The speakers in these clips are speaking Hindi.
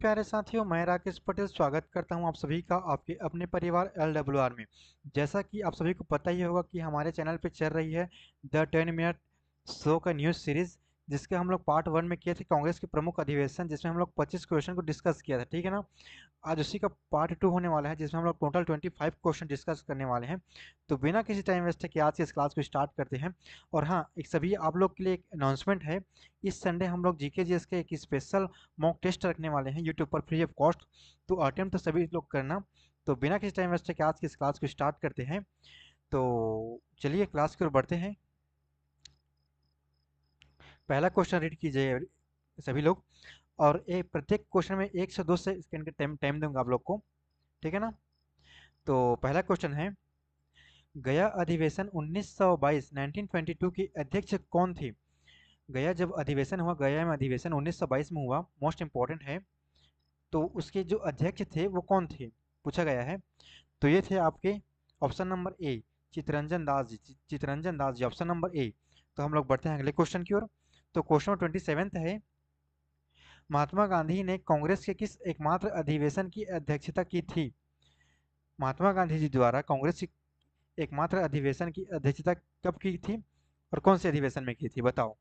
प्यारे साथियों, मैं राकेश पटेल स्वागत करता हूं आप सभी का आपके अपने परिवार LWR में। जैसा कि आप सभी को पता ही होगा कि हमारे चैनल पे चल रही है द 10 मिनट शो का न्यूज़ सीरीज, जिसके हम लोग पार्ट 1 में किए थे कांग्रेस के प्रमुख अधिवेशन, जिसमें हम लोग 25 क्वेश्चन को डिस्कस किया था। ठीक है ना। आज उसी का पार्ट 2 होने वाला है, जिसमें हम लोग टोटल 25 क्वेश्चन डिस्कस करने वाले हैं। तो बिना किसी टाइम वेस्ट के आज की इस क्लास को स्टार्ट करते हैं। और हाँ, एक सभी आप लोग के लिए एक अनाउंसमेंट है। इस संडे हम लोग जीके जीएस के एक स्पेशल मॉक टेस्ट रखने वाले हैं यूट्यूब पर फ्री ऑफ कॉस्ट। तो अटेम्प्ट तो सभी लोग करना। तो बिना किसी टाइम वेस्ट के आज की इस क्लास को स्टार्ट करते हैं। तो चलिए क्लास की ओर बढ़ते हैं। पहला क्वेश्चन रीड कीजिए सभी लोग। और एक प्रत्येक क्वेश्चन में 1 से 2 सेकंड का टाइम टाइम दूंगा आप लोग को। ठीक है ना। तो पहला क्वेश्चन है, गया अधिवेशन 1922 1922 की अध्यक्ष कौन थी? गया जब अधिवेशन हुआ, गया में अधिवेशन 1922 में हुआ, मोस्ट इंपॉर्टेंट है। तो उसके जो अध्यक्ष थे वो कौन थे, पूछा गया है। तो ये थे आपके option number A, Chittaranjan Das ji. Chittaranjan Das ji, option number A. तो हम लोग बढ़ते हैं अगले क्वेश्चन की ओर। तो क्वेश्चन 27 है, महात्मा गांधी ने कांग्रेस के किस एकमात्र अधिवेशन की अध्यक्षता की थी? महात्मा गांधी जी द्वारा कांग्रेस की एकमात्र अधिवेशन की अध्यक्षता कब की थी और कौन से अधिवेशन में की थी, बताओ।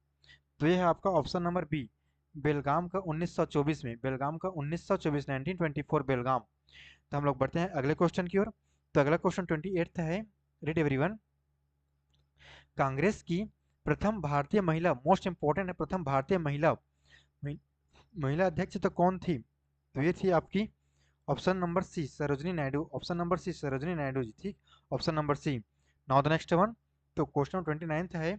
तो ये है आपका ऑप्शन नंबर बी, बेलगाम का 1924 में। बेलगाम का 1924, 1924 बेलगाम। तो हम लोग बढ़ते हैं अगले क्वेश्चन की ओर। तो अगला क्वेश्चन 28 है, रीड एवरीवन। कांग्रेस की प्रथम भारतीय महिला, मोस्ट इंपॉर्टेंट है, प्रथम भारतीय महिला महिला अध्यक्ष तो कौन थी? तो ये थी आपकी option number C, Sarojini Naidu. Option number C, Sarojini Naidu ji. ठीक, option number C. Now the next one. तो क्वेश्चन 29 है,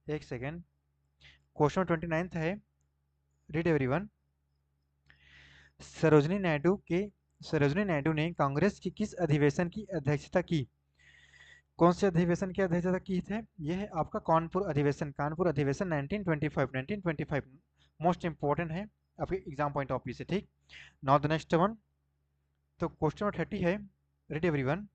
एक सेकेंड। क्वेश्चन 29 है, रीड एवरीवन। सरोजनी नायडू के सरोजनी नायडू ने कांग्रेस की किस अधिवेशन की अध्यक्षता की? कौन से अधिवेशन की अध्यक्षता की थे? यह है आपका कानपुर अधिवेशन। कानपुर अधिवेशन 1925, 1925 मोस्ट इंपॉर्टेंट है आपके एग्जाम पॉइंट ऑफ व्यू से। ठीक, नाउ द नेक्स्ट वन। तो क्वेश्चन 30 है, रीड एवरीवन।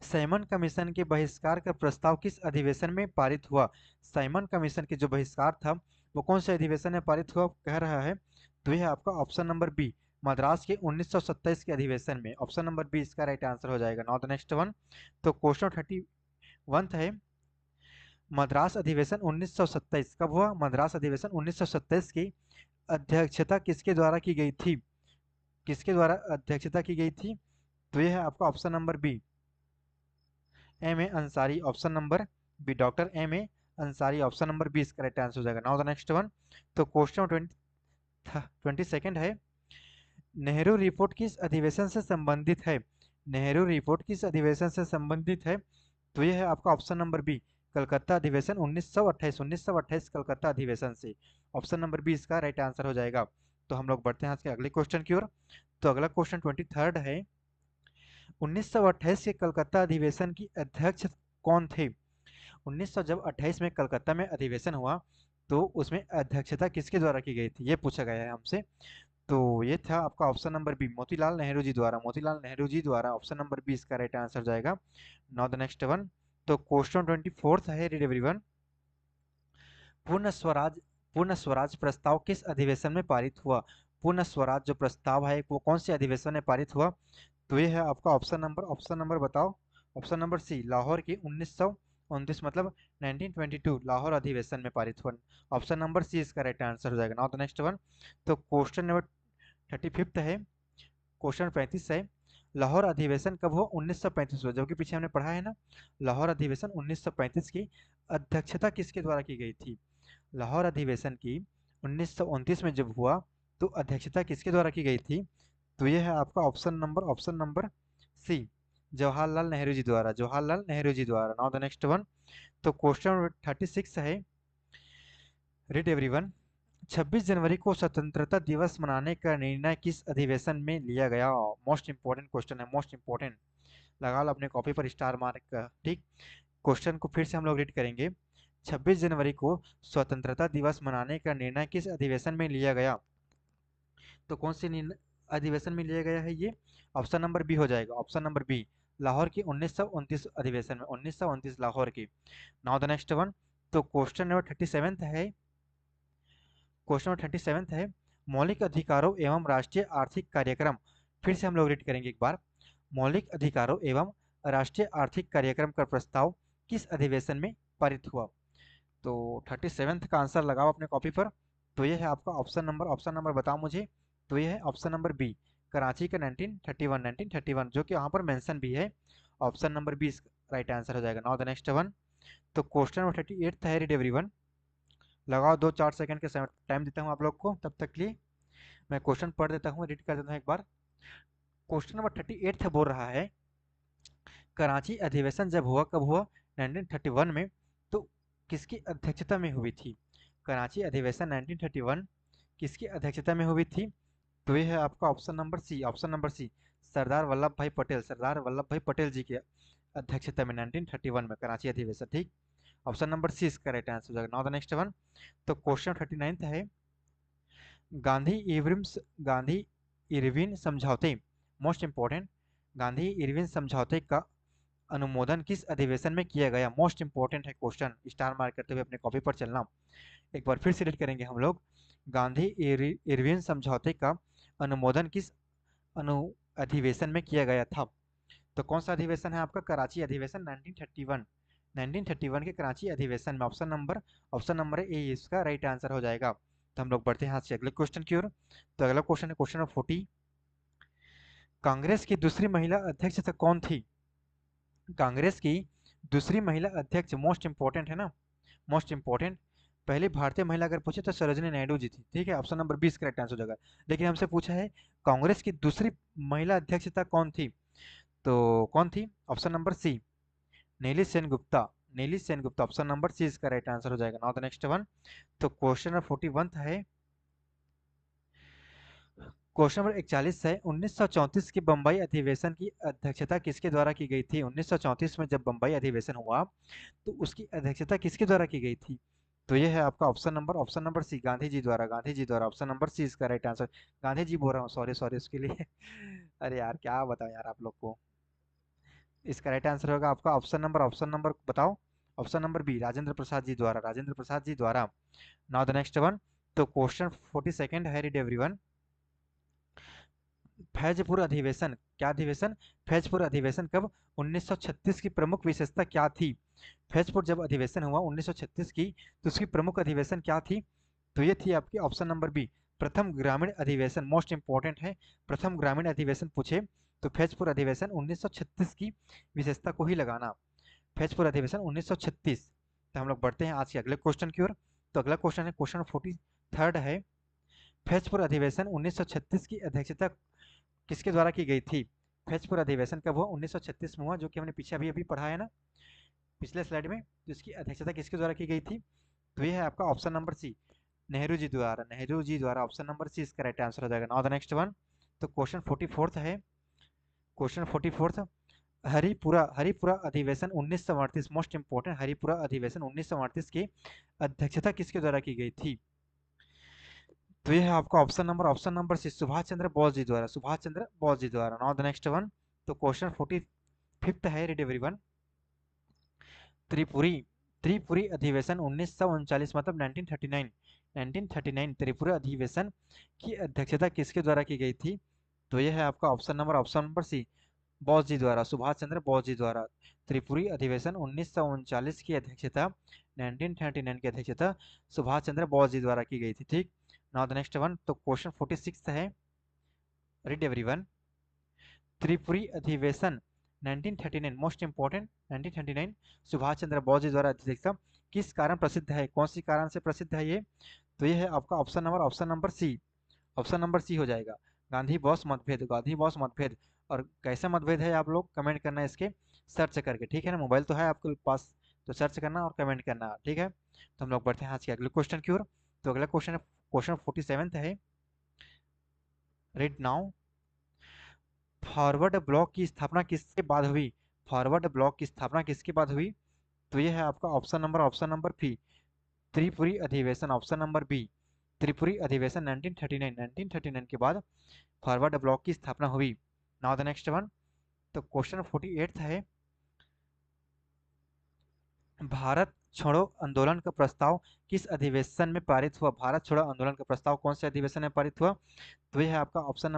साइमन कमीशन के बहिष्कार का प्रस्ताव किस अधिवेशन में पारित हुआ? साइमन कमीशन के जो बहिष्कार था वो कौन से अधिवेशन में पारित हुआ कह रहा है। तो यह आपका ऑप्शन नंबर बी, मद्रास के 1927 के अधिवेशन में। ऑप्शन नंबर बी इसका राइट आंसर हो जाएगा। Now the next one. तो क्वेश्चन 31 है, मद्रास अधिवेशन 1927 कब हुआ? मद्रास अधिवेशन 1927 की अध्यक्षता किसके द्वारा की गई थी? किसके द्वारा अध्यक्षता की गई थी? तो यह है आपका option number B, M A Ansari. Option number B, doctor M A Ansari. Option number B इसका राइट आंसर हो जाएगा। Now the next one. तो क्वेश्चन 22 है, नेहरू रिपोर्ट किस अधिवेशन से संबंधित है? नेहरू रिपोर्ट किस अधिवेशन से संबंधित है? तो यह है आपका ऑप्शन नंबर बी, कलकत्ता अधिवेशन 1928, 1928 कलकत्ता अधिवेशन से। ऑप्शन नंबर बी इसका राइट आंसर हो जाएगा। तो हम लोग बढ़ते हैं आज के अगले क्वेश्चन की ओर। तो अगला क्वेश्चन 23 है, 1928 के कलकत्ता अधिवेशन की अध्यक्ष कौन थे? 1900 जब 28 में कलकत्ता में अधिवेशन हुआ तो उसमें अध्यक्षता किसके द्वारा की गई थी, ये पूछा गया है हमसे। तो ये था आपका option number B, Motilal Nehru ji द्वारा। मोतीलाल नेहरू जी द्वारा, ऑप्शन नंबर बी इसका राइट आंसर जाएगा। Now the next one. तो क्वेश्चन 24 है, रीड एवरीवन। पूर्ण स्वराज पूर्ण स्वराज प्रस्ताव किस अधिवेशन में पारित हुआ? पूर्ण स्वराज जो प्रस्ताव है वो कौन से अधिवेशन में पारित हुआ? तो ये है आपका ऑप्शन नंबर बताओ। ऑप्शन नंबर सी, लाहौर की 1929 मतलब 1922 लाहौर अधिवेशन में पारित हुआ। ऑप्शन नंबर सी इसका राइट आंसर हो जाएगा। Now the next one. तो क्वेश्चन नंबर 35 है, क्वेश्चन 35 है, लाहौर अधिवेशन कब हुआ? 1935 हुआ, जबकि पीछे हमने पढ़ा है ना। लाहौर अधिवेशन 1935 की अध्यक्षता किसके द्वारा की गई थी? लाहौर अधिवेशन की 1929 में जब हुआ तो अध्यक्षता किसके द्वारा की गई थी? तो यह है आपका option number C, Jawaharlal Nehru ji द्वारा। जवाहरलाल नेहरू जी द्वारा। Now the next one. तो क्वेश्चन 36 है, रीड एवरीवन। 26 जनवरी को स्वतंत्रता दिवस मनाने का निर्णय किस अधिवेशन में लिया गया? मोस्ट इंपॉर्टेंट क्वेश्चन है, मोस्ट इंपॉर्टेंट। लगा लो अपने कॉपी पर स्टार मार्क का। ठीक, क्वेश्चन को फिर से हम लोग रीड करेंगे। 26 जनवरी को स्वतंत्रता दिवस मनाने का निर्णय किस अधिवेशन में लिया गया? तो कौन से अधिवेशन में लिया गया है ये? ऑप्शन नंबर बी हो जाएगा। ऑप्शन नंबर बी, लाहौर की 1929 अधिवेशन में, 1929 लाहौर की। Now the next one. तो क्वेश्चन नंबर 37 है, क्वेश्चन नंबर 37 है, मौलिक अधिकारों एवं राष्ट्रीय आर्थिक कार्यक्रम। फिर से हम लोग रीड करेंगे एक बार। मौलिक अधिकारों एवं राष्ट्रीय आर्थिक कार्यक्रम का प्रस्ताव किस अधिवेशन में पारित हुआ? तो 37 का आंसर लगाओ अपने कॉपी पर। तो ये है आपका ऑप्शन नंबर बताओ मुझे। तो ये है ऑप्शन नंबर बी, कराची का 1931 जो कि यहाँ पर मेंशन भी है। Option number B right answer हो जाएगा। Now the next one. तो क्वेश्चन नंबर 38 है, रीड एवरीवन। लगाओ 2-4 सेकंड के टाइम देता हूँ आप लोग को तब तक के लिए। मैं क्वेश्चन पढ़ देता हूँ, रीड कर देता हूँ एक बार। क्वेश्चन नंबर 38 बोल रहा है, कराची अधिवेशन जब हुआ, कब हुआ? 1931 में। तो किसकी अध्यक्षता में हुई थी? कराची अधिवेशन 1931 किसकी अध्यक्षता में हुई थी? तो ये है आपका ऑप्शन नंबर सी, सरदार वल्लभ भाई पटेल, सरदार वल्लभ भाई पटेल जी की अध्यक्षता में 1931 में कराची अधिवेशन। ठीक, ऑप्शन नंबर सी इसका राइट आंसर हो जाएगा। Now the next one. तो क्वेश्चन 39 है, गांधी गांधी इरविन समझौते, मोस्ट इंपॉर्टेंट, गांधी इरविन समझौते का अनुमोदन किस अधिवेशन में किया गया? मोस्ट इंपॉर्टेंट है क्वेश्चन, स्टार मार्क करते हुए अपने कॉपी पर चलना। एक बार फिर से रीड करेंगे हम लोग। गांधी इरविन समझौते का अनुमोदन किस अनु अधिवेशन में किया गया था? तो कौन सा अधिवेशन है आपका? कराची अधिवेशन 1931, 1931 के कराची अधिवेशन में। ऑप्शन नंबर ए इसका राइट आंसर हो जाएगा। तो हम लोग बढ़ते हैं हाथ से अगले क्वेश्चन की ओर। तो अगला क्वेश्चन है क्वेश्चन नंबर 40। कांग्रेस की दूसरी महिला अध्यक्ष कौन थी? कांग्रेस की दूसरी महिला अध्यक्ष, मोस्ट इंपॉर्टेंट है ना, मोस्ट इंपॉर्टेंट। पहली भारतीय महिला अगर पूछे तो सरोजिनी नायडू जी थी। ठीक है, ऑप्शन नंबर 20 करेक्ट आंसर हो जाएगा। लेकिन हमसे पूछा है कांग्रेस की दूसरी महिला अध्यक्षता कौन थी? तो कौन थी? ऑप्शन नंबर सी, नीली सेनगुप्ता, नीली सेनगुप्ता, ऑप्शन नंबर सी इसका राइट आंसर हो जाएगा। Now the next one. तो क्वेश्चन नंबर 41 है, क्वेश्चन नंबर 41 है, 1934 के बम्बई अधिवेशन की अध्यक्षता किसके द्वारा की गई थी? 1934 में जब बम्बई अधिवेशन हुआ तो उसकी अध्यक्षता किसके द्वारा की गई थी? तो ये है आपका ऑप्शन नंबर सी, गांधी जी द्वारा, गांधी जी द्वारा, ऑप्शन नंबर सी इसका राइट आंसर। गांधी जी बोल रहा हूँ, सॉरी सॉरी उसके लिए। अरे यार क्या बताओ यार आप लोग को। इसका राइट आंसर होगा आपका ऑप्शन नंबर बताओ। Option number B, Rajendra Prasad ji द्वारा, राजेंद्र प्रसाद जी द्वारा। Now the next one. तो क्वेश्चन 42 है, रीड एवरीवन। फैजपुर अधिवेशन, क्या अधिवेशन? फैजपुर अधिवेशन कब? 1936 की प्रमुख विशेषता क्या थी? फैजपुर जब अधिवेशन हुआ 1936 की, तो उसकी प्रमुख अधिवेशन क्या थी? तो ये थी आपकी ऑप्शन नंबर बी, प्रथम ग्रामीण अधिवेशन, मोस्ट इंपॉर्टेंट है। प्रथम ग्रामीण अधिवेशन पूछे तो फैजपुर अधिवेशन 1936 की विशेषता को ही लगाना। फैजपुर अधिवेशन 1936। तो हम लोग बढ़ते हैं आज के अगले क्वेश्चन की ओर। तो अगला क्वेश्चन है क्वेश्चन 43 है, फैजपुर अधिवेशन 1936 की अध्यक्षता किसके द्वारा की गई थी? फैजपुर अधिवेशन कब हुआ? 1936 में हुआ, जो कि हमने पीछे अभी अभी पढ़ा है ना पिछले स्लाइड में। तो इसकी अध्यक्षता किसके द्वारा की गई थी? तो ये है आपका ऑप्शन नंबर सी, नेहरू जी द्वारा, नेहरू जी द्वारा, ऑप्शन नंबर सी इसका राइट आंसर हो जाएगा। Now the next one. तो क्वेश्चन 44 है, क्वेश्चन 44, हरिपुरा अधिवेशन 1938, मोस्ट इंपोर्टेंट, हरिपुरा अधिवेशन 1938 की अध्यक्षता किसके द्वारा की गई थी? तो ये है आपका ऑप्शन नंबर सी, सुभाष चंद्र बोस जी द्वारा, सुभाष चंद्र बोस जी द्वारा। Now the next one. तो क्वेश्चन 45 है, रीड एवरीवन। त्रिपुरी त्रिपुरी अधिवेशन 1939 मतलब 1939, 1939 त्रिपुरा अधिवेशन की अध्यक्षता किसके द्वारा की गई थी? तो यह है आपका ऑप्शन नंबर सी, बोस जी द्वारा, सुभाष चंद्र बोस जी द्वारा। त्रिपुरी अधिवेशन 1939 की अध्यक्षता, 1939 की अध्यक्षता सुभाष चंद्र बोस जी द्वारा की गई थी। ठीक, नाउ द नेक्स्ट वन। तो क्वेश्चन 46 है, रीड एवरीवन। त्रिपुरी अधिवेशन 1939, मोस्ट इंपोर्टेंट, 1939 सुभाष चंद्र बोस जी द्वारा अध्यक्षता किस कारण प्रसिद्ध है? कौन सी कारण से प्रसिद्ध है ये? तो ये है आपका option number C, option number C हो जाएगा, गांधी बॉस मतभेद, गांधी बॉस मतभेद। और कैसा मतभेद है आप लोग कमेंट करना इसके सर्च करके, ठीक है ना, मोबाइल तो है आपके पास, तो सर्च करना और कमेंट करना, ठीक है। तो हम लोग बढ़ते हैं आज के अगले क्वेश्चन की ओर। तो अगला क्वेश्चन है क्वेश्चन 47 है, रीड नाउ। फॉरवर्ड ब्लॉक की स्थापना किसके बाद हुई? फॉरवर्ड ब्लॉक की स्थापना किसके बाद हुई? तो यह है आपका ऑप्शन नंबर बी, त्रिपुरी अधिवेशन, ऑप्शन नंबर बी, त्रिपुरी अधिवेशन 1939, 1939 के बाद फॉरवर्ड ब्लॉक की स्थापना हुई। Now the next one. तो क्वेश्चन 48 है, भारत छोड़ो आंदोलन का प्रस्ताव किस अधिवेशन में पारित हुआ? भारत छोड़ो आंदोलन का प्रस्ताव कौन से अधिवेशन में पारित हुआ? तो यह है आपका ऑप्शन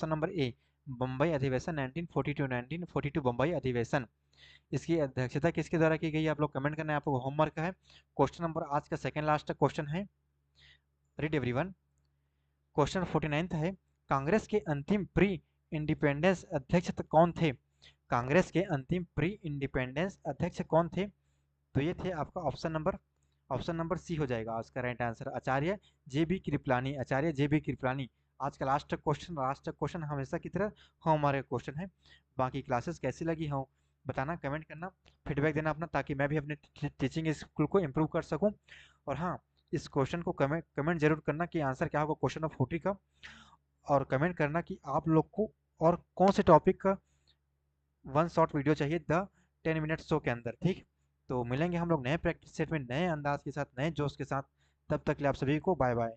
नंबर ए, बम्बई अधिवेशन 1942 बम्बई अधिवेशन। इसकी अध्यक्षता किसके द्वारा की गई है? आप लोग कमेंट करना है, आपको होमवर्क है। क्वेश्चन नंबर आज का सेकंड लास्ट क्वेश्चन है, रीड एवरीवन। क्वेश्चन 49 है, कांग्रेस के अंतिम प्री इंडिपेंडेंस अध्यक्ष कौन थे? कांग्रेस के अंतिम प्री इंडिपेंडेंस अध्यक्ष कौन थे? तो ये थे आपका ऑप्शन नंबर सी हो जाएगा आज का राइट आंसर, आचार्य जे बी कृपलानी। आचार्य जे बी कृपलानी। आज का लास्ट क्वेश्चन हमेशा की तरह हमारे क्वेश्चन है। बाकी क्लासेस कैसी लगी हो बताना, कमेंट करना, फीडबैक देना अपना, ताकि मैं भी अपने टीचिंग स्किल को इम्प्रूव कर सकूं। और हाँ, इस क्वेश्चन को कमेंट जरूर करना कि आंसर क्या होगा क्वेश्चन ऑफ 40 का, और कमेंट करना कि आप लोग को और कौन से टॉपिक का वन शॉर्ट वीडियो चाहिए द 10 मिनट शो के अंदर, ठीक। तो मिलेंगे हम लोग नए प्रैक्टिस सेट में, नए अंदाज के साथ, नए जोश के साथ। तब तक के लिए आप सभी को बाय बाय।